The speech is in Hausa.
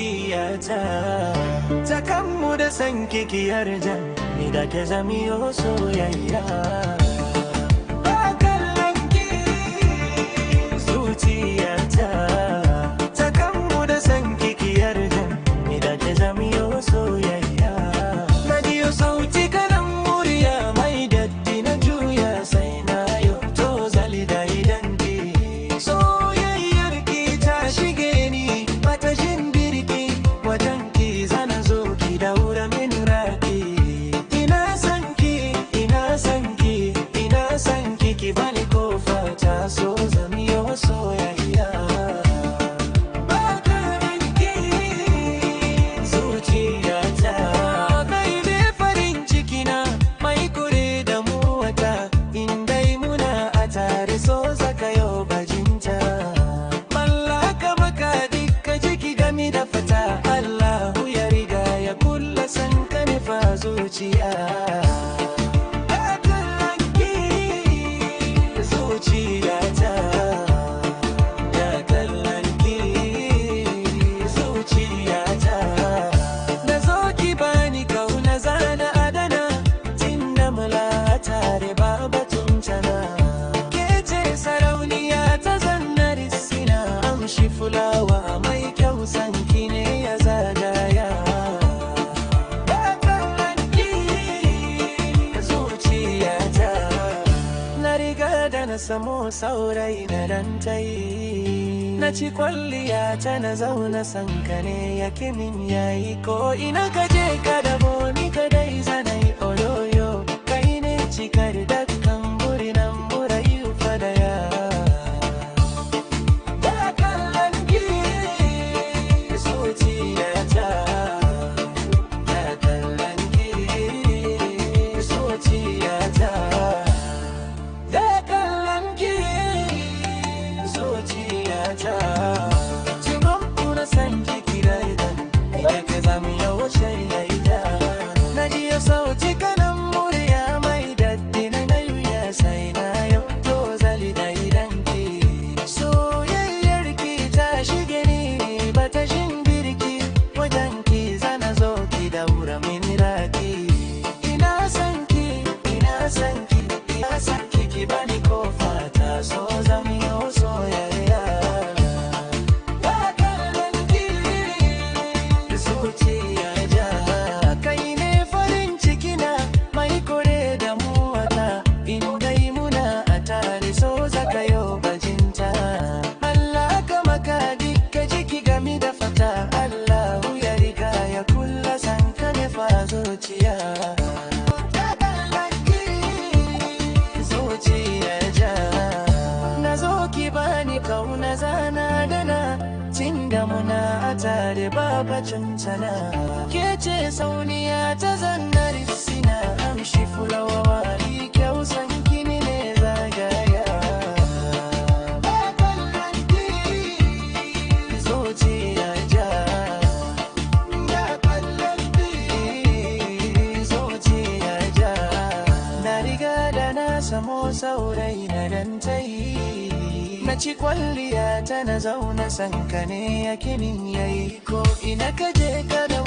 zuciyata ta kanmu da san kikiyar jan ni da ke zamiyo soyayya. Ba kallon ki zuciyata ta kanmu da san kikiyar jan ni da ke zamiyo soyayya. Na jiyo sauti kalan murya mai datti na juya sai na yo to zali da idan ki soyayyar ki ta shige ni bata jin birki wajen ki zana zo ki daura min raki. Ina san ki ina san ki ina san ki ki bani kofa ta so zamiyo soyayya. Ba kallon ki zuciyata kai ne farin ciki na mai kure da mu wata indai muna a tare so zaka yau bajinta. Mallaka maka dukka jiki gami da fata Allahu ya riga ya kulla san ka nufa zuciya. Ba kallon ki zuciyata ba kallon ki zuciyata. Na zo ki bani kauna zana adana tunda mula tare ba batun tana. Ke ce sarauniya ta zannar sina amshi fulawa mai kyau sanki ne ya zagaya. Ba kallon ki zuciyata na riga da na samo saurayi na dantayi. Na ci kwalliya ta na zauna sanka ne ya kimin yayi ko ina ka je ka dabo ni ka dai zanai oyoyo. Kai ne cikar dakkan burinan burayu fadaya. Ba kallon ki zuciyata ba kallon ki zuciyata ba kallon ki zuciyata. Cikin kuna san ki da ida ke zami yau shayayya. Na ji ya sauti kanan murya mai datti na nauya sai na yau to zali da idan ki soyayyar ki ta shige ni bata shin birki wajen ki zana zo ki daura min raki. Ina san ki ina san ki ina san ki ki bani kofa ta so zamiyo soyayya. Ba kallon ki zuciyata kai ne farin ciki na mai kore da mu wata indai muna a tare so zaka yau bajinta. Allah ka maka dukka jiki gami da fata Allahu ya riga ya kulla san ka nufa zuciya. Ba kallon ki zuciyata na zo ki bani kauna zana dana tunda muna a tare ba bacin tana. Ke ce sauniya ta zannar sina amshi fulawa wari kyau san kini ne zagaya. Ba kallon ki zuciyata ba kallon ki zuciyata. Na riga da na samo saurayi na dantayi. Na ci kwalliya ta na zauna sanka ne ya kimin yayi ko ina ka je ka da